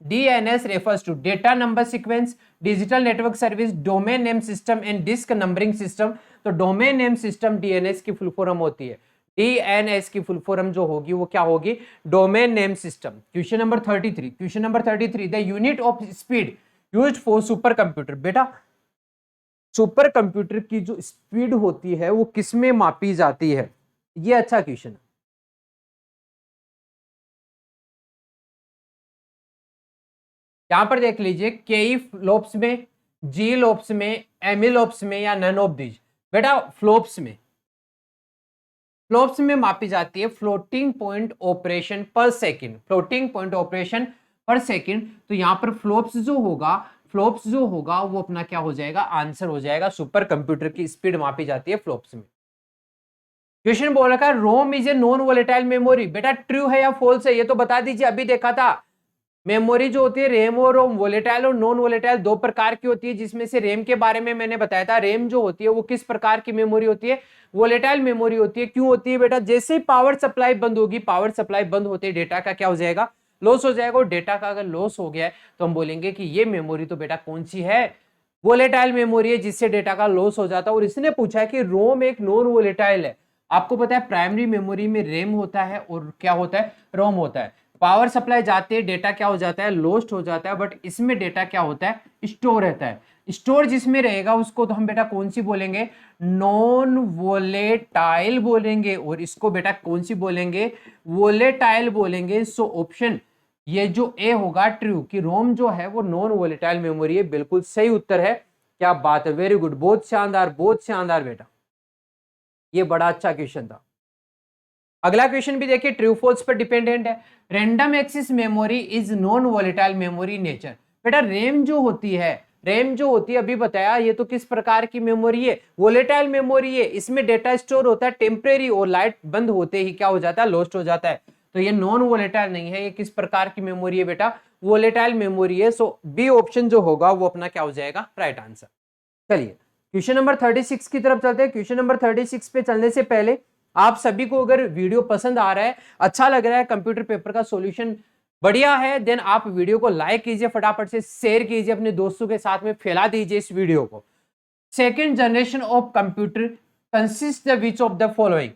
DNS refers to data number sequence, digital network service, domain name system and disk numbering system। तो domain name system DNS की फुल फॉर्म होती है। DNS की फुल फॉर्म जो होगी वो क्या होगी? Domain name system. Question number 33, question number 33, the unit of speed used for super computer. बेटा सुपर कंप्यूटर की जो स्पीड होती है वो किसमें मापी जाती है? ये अच्छा क्वेश्चन है। यहाँ पर देख लीजिए, केई फ्लोप्स में, जी लोप्स में, एमिलोप्स में या नन ऑफ दीज। बेटा फ्लोप्स में मापी जाती है फ्लोटिंग पॉइंट ऑपरेशन पर सेकंड, फ्लोटिंग पॉइंट ऑपरेशन पर सेकंड। तो यहाँ पर फ्लोप्स जो होगा वो अपना क्या हो जाएगा, आंसर हो जाएगा। सुपर कंप्यूटर की स्पीड मापी जाती है फ्लोप्स में। क्वेश्चन बोल रखा है ROM is a non volatile memory. बेटा ट्रू है या फॉल्स है, ये तो बता दीजिए, अभी देखा था। मेमोरी जो होती है रेम और रोम, वोलेटाइल और नॉन वोलेटाइल दो प्रकार की होती है, जिसमें से रेम के बारे में मैंने बताया था। रेम जो होती है वो किस प्रकार की मेमोरी होती है, वोलेटाइल मेमोरी होती है। क्यों होती है बेटा, जैसे ही पावर सप्लाई बंद होगी, पावर सप्लाई बंद होते ही डेटा का क्या हो जाएगा, लॉस हो जाएगा। और डेटा का अगर लॉस हो गया है तो हम बोलेंगे कि ये मेमोरी तो बेटा कौन सी है, वोलेटाइल मेमोरी है, जिससे डेटा का लॉस हो जाता है। और इसने पूछा है कि रोम एक नॉन वोलेटाइल है। आपको पता है प्राइमरी मेमोरी में रेम होता है और क्या होता है, रोम होता है। पावर सप्लाई जाते हैं, डेटा क्या हो जाता है, लॉस्ट हो जाता है। बट इसमें डेटा क्या होता है, स्टोर रहता है। स्टोर जिसमें रहेगा उसको तो हम बेटा कौन सी बोलेंगे, नॉन वोलेटाइल बोलेंगे। और इसको बेटा कौन सी बोलेंगे, वोलेटाइल बोलेंगे। सो ऑप्शन ये जो ए होगा ट्रू, कि रोम जो है वो नॉन वोलेटाइल मेमोरी है, बिल्कुल सही उत्तर है। क्या बात है, वेरी गुड, बहुत शानदार बेटा, ये बड़ा अच्छा क्वेश्चन था। अगला क्वेश्चन भी देखिए, ट्रू फॉल्स पर डिपेंडेंट है। Random access memory is non volatile memory nature. बेटा रेम जो होती है, अभी बताया, ये तो किस प्रकार की मेमोरी है, वोलेटाइल मेमोरी है। इसमें डेटा स्टोर होता है टेम्परेरी, और लाइट बंद होते ही क्या हो जाता है, लॉस्ट हो जाता है। तो ये नॉन वोलेटाइल नहीं है, ये किस प्रकार की मेमोरी है बेटा, वोलेटाइल मेमोरी है। सो बी ऑप्शन जो होगा वो अपना क्या हो जाएगा, राइट आंसर। चलिए क्वेश्चन नंबर 36 की तरफ चलते हैं। क्वेश्चन नंबर 36 पे चलने से पहले आप सभी को अगर वीडियो पसंद आ रहा है, अच्छा लग रहा है, कंप्यूटर पेपर का सॉल्यूशन बढ़िया है, देन आप वीडियो को लाइक कीजिए, फटाफट से शेयर कीजिए, अपने दोस्तों के साथ में फैला दीजिए इस वीडियो को। Second generation of computer consist the which of the following.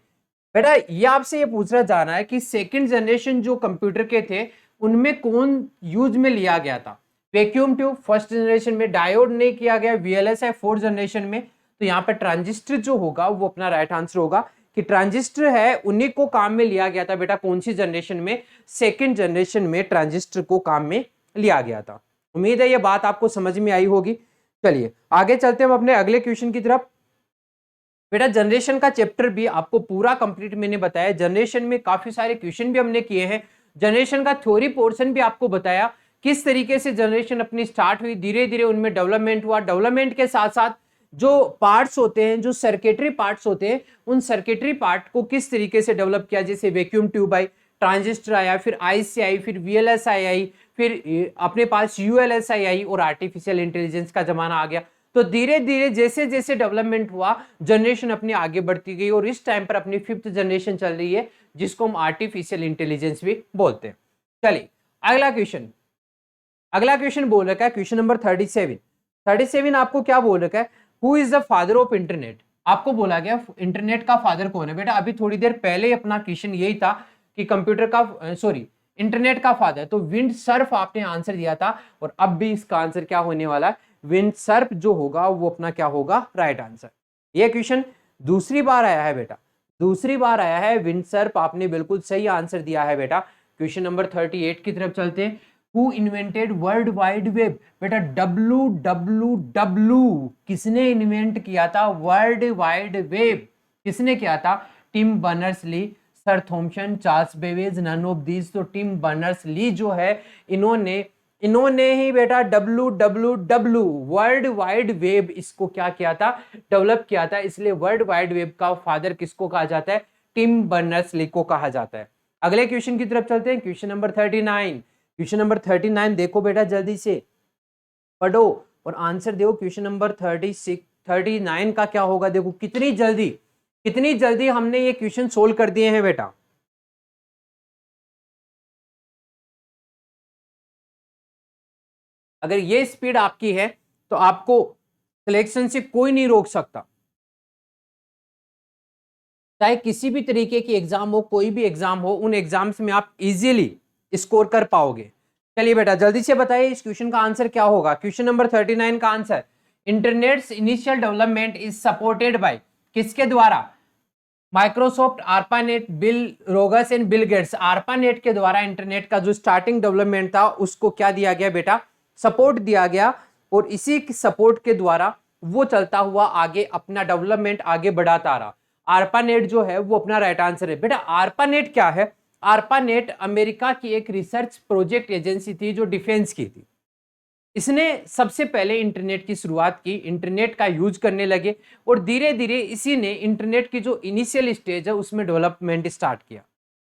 बेटा ये आपसे ये पूछ रहा जाना है कि सेकेंड जनरेशन जो कंप्यूटर के थे उनमें कौन यूज में लिया गया था। वैक्यूम ट्यूब फर्स्ट जनरेशन में, डायोड नहीं किया गया, वीएलएसआई फोर्थ जनरेशन में। तो यहाँ पर ट्रांजिस्टर जो होगा वो अपना राइट आंसर होगा, कि ट्रांजिस्टर है उन्हीं को काम में लिया गया था बेटा, कौन सी जनरेशन में, सेकंड जनरेशन में ट्रांजिस्टर को काम में लिया गया था। उम्मीद है ये बात आपको समझ में आई होगी। चलिए आगे चलते हैं अपने अगले क्वेश्चन की तरफ। बेटा जनरेशन का चैप्टर भी आपको पूरा कंप्लीट मैंने बताया, जनरेशन में काफी सारे क्वेश्चन भी हमने किए हैं, जनरेशन का थ्योरी पोर्शन भी आपको बताया, किस तरीके से जनरेशन अपनी स्टार्ट हुई, धीरे धीरे उनमें डेवलपमेंट हुआ, डेवलपमेंट के साथ साथ जो पार्ट्स होते हैं, जो सर्किटरी पार्ट्स होते हैं, उन सर्किटरी पार्ट को किस तरीके से डेवलप किया, जैसे वैक्यूम ट्यूब आई, ट्रांजिस्टर आया, फिर आईसी आई, फिर वीएलएसआई आई, फिर अपने पास यूएलएसआई आई और आर्टिफिशियल इंटेलिजेंस का जमाना आ गया। तो धीरे धीरे जैसे जैसे डेवलपमेंट हुआ, जनरेशन अपनी आगे बढ़ती गई, और इस टाइम पर अपनी 5th जनरेशन चल रही है, जिसको हम आर्टिफिशियल इंटेलिजेंस भी बोलते हैं। चलिए अगला क्वेश्चन बोल रखा है, क्वेश्चन नंबर 37 आपको क्या बोल रखा है, who is the father of internet. आपको बोला गया इंटरनेट का फादर कौन है। बेटा अभी थोड़ी देर पहले अपना क्वेश्चन यही था कि कंप्यूटर का इंटरनेट का फादर, तो विंड सर्फ आपने आंसर दिया था, और अब भी इसका आंसर क्या होने वाला है, विंड सर्फ जो होगा वो अपना क्या होगा, राइट आंसर। ये क्वेश्चन दूसरी बार आया है बेटा, दूसरी बार आया है विंड सर्फ, आपने बिल्कुल सही आंसर दिया है बेटा। क्वेश्चन नंबर 38 की तरफ चलते हैं। Who invented world wide web. बेटा WWW किसने इन्वेंट किया था, वर्ल्ड वाइड वेब किसने किया था, Tim Berners Lee, sir Thomson, Charles Babbage, none of these. तो टिम बर्नर्स ली जो है, इन्होंने ही बेटा WWW वर्ल्ड वाइड वेब इसको क्या किया था, डेवलप किया था। इसलिए वर्ल्ड वाइड वेब का फादर किसको कहा जाता है, टिम बर्नर्स ली को कहा जाता है। अगले क्वेश्चन की तरफ चलते हैं, क्वेश्चन नंबर 39। क्वेश्चन नंबर 39 देखो बेटा, जल्दी से पढ़ो और आंसर दो। क्वेश्चन नंबर 39 का क्या होगा, देखो कितनी जल्दी हमने ये क्वेश्चन सोल्व कर दिए हैं बेटा। अगर ये स्पीड आपकी है तो आपको सिलेक्शन से कोई नहीं रोक सकता, चाहे किसी भी तरीके की एग्जाम हो, कोई भी एग्जाम हो, उन एग्जाम्स में आप इजीली स्कोर कर पाओगे। चलिए बेटा जल्दी से बताइए इस क्वेश्चन का आंसर क्या होगा। क्वेश्चन नंबर 39 का answer, internet's initial development is supported by, किसके द्वारा, Microsoft, ARPANET, Bill Rogers and Bill Gates. ARPANET के द्वारा इंटरनेट का जो स्टार्टिंग डेवलपमेंट था उसको क्या दिया गया बेटा, सपोर्ट दिया गया और इसी सपोर्ट के द्वारा वो चलता हुआ आगे अपना डेवलपमेंट आगे बढ़ाता रहा। आर्पानेट जो है वो अपना राइट आंसर है। बेटा आर्पानेट क्या है? आर्पानेट अमेरिका की एक रिसर्च प्रोजेक्ट एजेंसी थी जो डिफेंस की थी। इसने सबसे पहले इंटरनेट की शुरुआत की, इंटरनेट का यूज करने लगे और धीरे धीरे इसी ने इंटरनेट की जो इनिशियल स्टेज है उसमें डेवलपमेंट स्टार्ट किया।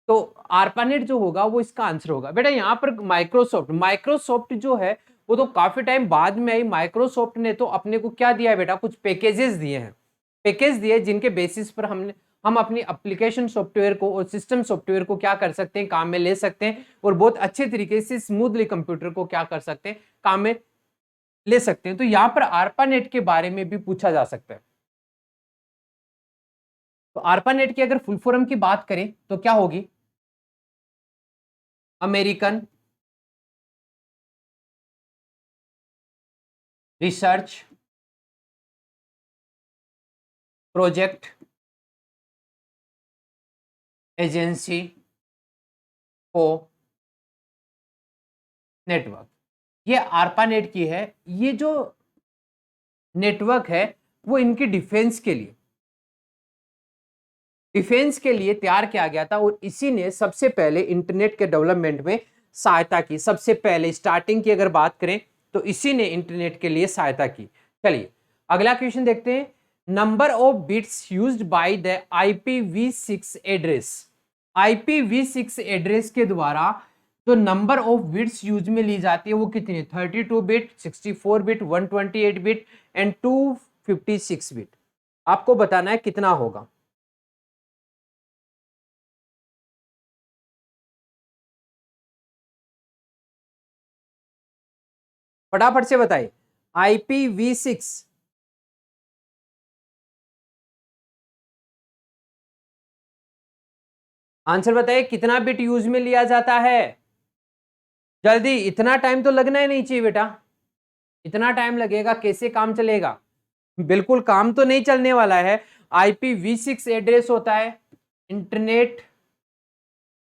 तो आर्पानेट जो होगा वो इसका आंसर होगा। बेटा यहाँ पर माइक्रोसॉफ्ट जो है वो तो काफी टाइम बाद में आई। माइक्रोसॉफ्ट ने तो अपने को क्या दिया है बेटा, कुछ पैकेजेस दिए हैं, पैकेज दिए जिनके बेसिस पर हम अपनी एप्लीकेशन सॉफ्टवेयर को और सिस्टम सॉफ्टवेयर को क्या कर सकते हैं, काम में ले सकते हैं और बहुत अच्छे तरीके से स्मूथली कंप्यूटर को क्या कर सकते हैं, काम में ले सकते हैं। तो यहां पर आर्पानेट के बारे में भी पूछा जा सकता है। तो आर्पानेट की अगर फुल फॉर्म की बात करें तो क्या होगी? अमेरिकन रिसर्च प्रोजेक्ट एजेंसी को नेटवर्क। ये आर्पानेट की है। ये जो नेटवर्क है वो इनकी डिफेंस के लिए तैयार किया गया था और इसी ने सबसे पहले इंटरनेट के डेवलपमेंट में सहायता की। सबसे पहले स्टार्टिंग की अगर बात करें तो इसी ने इंटरनेट के लिए सहायता की। चलिए अगला क्वेश्चन देखते हैं। Number of bits used by the IPv6 address. IPv6 address के द्वारा जो नंबर ऑफ बिट्स यूज में ली जाती है वो कितनी है? 32 bit, 64 bit, 128 bit and 256 bit. आपको बताना है कितना होगा। फटाफट से बताइए। IPv6 आंसर बताइए, कितना बिट यूज में लिया जाता है? जल्दी, इतना टाइम तो लगना ही नहीं चाहिए बेटा। इतना टाइम लगेगा कैसे काम चलेगा? बिल्कुल काम तो नहीं चलने वाला है। IPv6 एड्रेस होता है इंटरनेट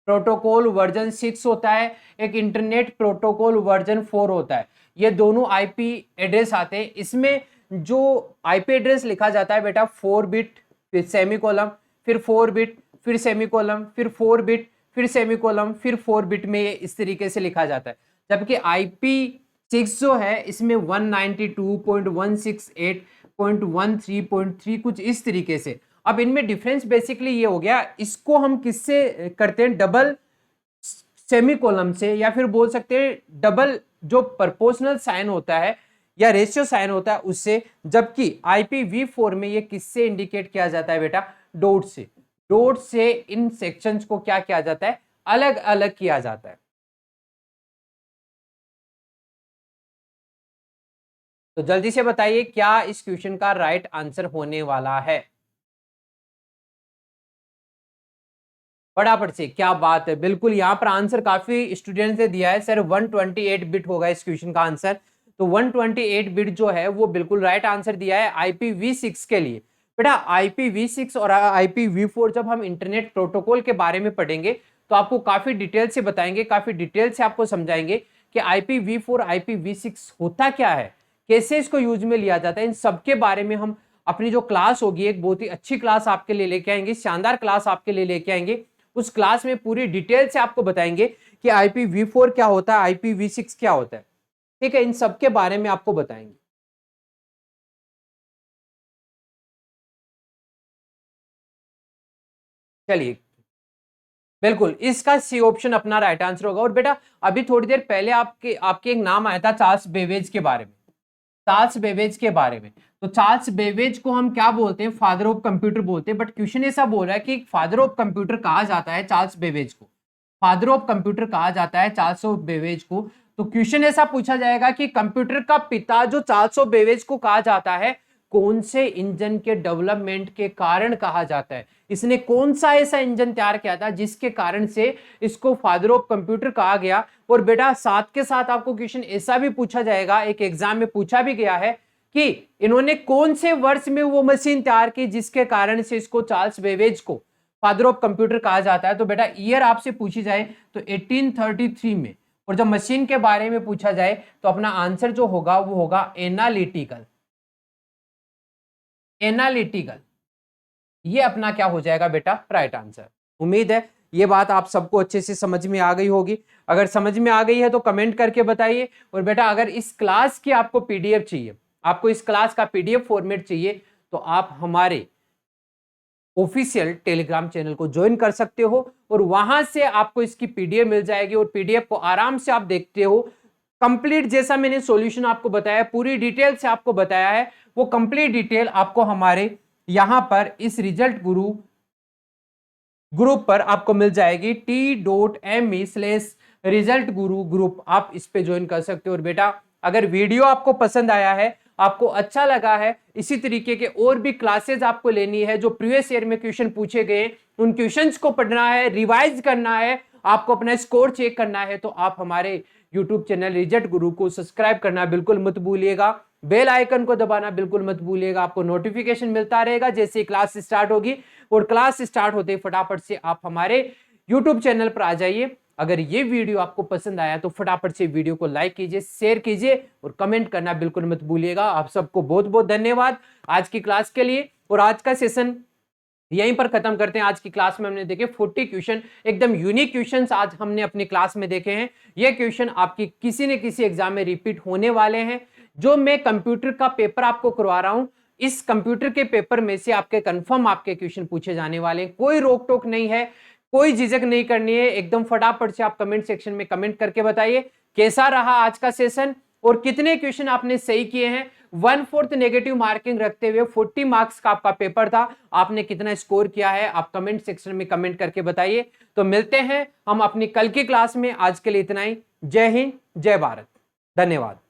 प्रोटोकॉल वर्जन 6 होता है, एक इंटरनेट प्रोटोकॉल वर्जन 4 होता है। ये दोनों आईपी एड्रेस आते हैं। इसमें जो आईपी एड्रेस लिखा जाता है बेटा 4 बिट फिर सेमीकोलम फिर 4 बिट फिर सेमीकोलम फिर 4 बिट फिर सेमीकोलम फिर 4 बिट में इस तरीके से लिखा जाता है। जबकि IP6 जो है इसमें 192.168.13.3 कुछ इस तरीके से। अब इनमें डिफरेंस बेसिकली ये हो गया, इसको हम किससे करते हैं? डबल सेमीकोलम से, या फिर बोल सकते हैं डबल जो प्रोपोर्शनल साइन होता है या रेशियो साइन होता है उससे। जबकि IPv4 में ये किससे इंडिकेट किया जाता है बेटा? डॉट से। डॉट से इन सेक्शंस को क्या किया जाता है? अलग अलग किया जाता है। तो जल्दी से बताइए क्या इस क्वेश्चन का राइट आंसर होने वाला है? फटाफट से, क्या बात है, बिल्कुल यहाँ पर आंसर काफी स्टूडेंट्स ने दिया है सर 128 बिट होगा इस क्वेश्चन का आंसर। तो 128 बिट जो है वो बिल्कुल राइट आंसर दिया है IPv6 के लिए। बेटा IPv6 और IPv4 जब हम इंटरनेट प्रोटोकॉल के बारे में पढ़ेंगे तो आपको काफी डिटेल से बताएंगे, काफी डिटेल से आपको समझाएंगे कि IPv4 IPv6 होता क्या है, कैसे इसको यूज में लिया जाता है। इन सबके बारे में हम अपनी जो क्लास होगी एक बहुत ही अच्छी क्लास आपके लिए लेके आएंगे, शानदार क्लास आपके लिए लेके आएंगे। उस क्लास में पूरी डिटेल से आपको बताएंगे कि IPv4 क्या होता है, IPv6 क्या होता है। ठीक है, इन सब के बारे में आपको बताएंगे। चलिए बिल्कुल इसका सी ऑप्शन अपना राइट आंसर होगा। और बेटा अभी थोड़ी देर पहले आपके एक नाम आया था चार्ल्स बेबेज के बारे में, चार्ल्स बेबेज के बारे में। तो चार्ल्स बेबेज को हम क्या बोलते हैं? फादर ऑफ कंप्यूटर बोलते हैं। बट क्वेश्चन ऐसा बोल रहा है कि फादर ऑफ कंप्यूटर कहा जाता है चार्ल्स बेबेज को, फादर ऑफ कंप्यूटर कहा जाता है चार्ल्स ऑफ बेबेज को। तो क्वेश्चन ऐसा पूछा जाएगा कि कंप्यूटर का पिता जो चार्ल्स ऑफ बेबेज को कहा जाता है कौन से इंजन के डेवलपमेंट के कारण कहा जाता है? इसने कौन सा ऐसा इंजन तैयार किया था जिसके कारण से इसको फादर ऑफ कंप्यूटर कहा गया? और बेटा साथ के साथ आपको क्वेश्चन ऐसा भी पूछा जाएगा, एक एग्जाम में पूछा भी गया है कि इन्होंने कौन से वर्ष में वो मशीन तैयार की जिसके कारण से इसको चार्ल्स बेबेज को फादर ऑफ कंप्यूटर कहा जाता है। तो बेटा ईयर आपसे पूछी जाए तो 1833 में और जब मशीन के बारे में पूछा जाए तो अपना आंसर जो होगा वो होगा एनालिटिकल। एनालिटिकल, ये अपना क्या हो जाएगा बेटा, राइट आंसर। उम्मीद है ये बात आप सबको अच्छे से समझ में आ गई होगी। अगर समझ में आ गई है तो कमेंट करके बताइए। और बेटा अगर इस क्लास की आपको पीडीएफ चाहिए, आपको इस क्लास का पीडीएफ फॉर्मेट चाहिए, तो आप हमारे ऑफिशियल टेलीग्राम चैनल को ज्वाइन कर सकते हो और वहां से आपको इसकी पीडीएफ मिल जाएगी और पीडीएफ को आराम से आप देखते हो। कंप्लीट जैसा मैंने सॉल्यूशन आपको बताया, पूरी डिटेल से आपको बताया है, वो कंप्लीट डिटेल आपको हमारे यहां पर इस रिजल्ट गुरु ग्रुप पर आपको मिल जाएगी। t.me/रिजल्ट गुरु ग्रुप, आप इस पे ज्वाइन कर सकते हो। और बेटा अगर वीडियो आपको पसंद आया है, आपको अच्छा लगा है, इसी तरीके के और भी क्लासेस आपको लेनी है जो प्रीवियस ईयर में क्वेश्चन पूछे गए, उन क्वेश्चंस को पढ़ना है, रिवाइज करना है, आपको अपना स्कोर चेक करना है, तो आप हमारे यूट्यूब चैनल रिजल्ट गुरु को सब्सक्राइब करना बिल्कुल मत भूलिएगा। बेल आइकन को दबाना बिल्कुल मत भूलिएगा। आपको नोटिफिकेशन मिलता रहेगा जैसे क्लास स्टार्ट होगी, और क्लास स्टार्ट होते ही फटाफट से आप हमारे यूट्यूब चैनल पर आ जाइए। अगर ये वीडियो आपको पसंद आया तो फटाफट से वीडियो को लाइक कीजिए, शेयर कीजिए और कमेंट करना बिल्कुल मत भूलिएगा। आप सबको बहुत बहुत धन्यवाद आज की क्लास के लिए। और आज का सेशन यहीं पर खत्म करते हैं। आज की क्लास में हमने देखे 40 क्वेश्चन, एकदम यूनिक क्वेश्चंस आज हमने अपनी क्लास में देखे हैं। ये क्वेश्चन आपकी किसी न किसी एग्जाम में रिपीट होने वाले हैं। जो मैं कंप्यूटर का पेपर आपको करवा रहा हूं, इस कंप्यूटर के पेपर में से आपके कंफर्म आपके क्वेश्चन पूछे जाने वाले हैं। कोई रोक टोक नहीं है, कोई झिझक नहीं करनी है, एकदम फटाफट से आप कमेंट सेक्शन में कमेंट करके बताइए कैसा रहा आज का सेशन और कितने क्वेश्चन आपने सही किए हैं। 1/4 नेगेटिव मार्किंग रखते हुए 40 मार्क्स का आपका पेपर था, आपने कितना स्कोर किया है आप कमेंट सेक्शन में कमेंट करके बताइए। तो मिलते हैं हम अपनी कल की क्लास में। आज के लिए इतना ही। जय हिंद, जय भारत, धन्यवाद।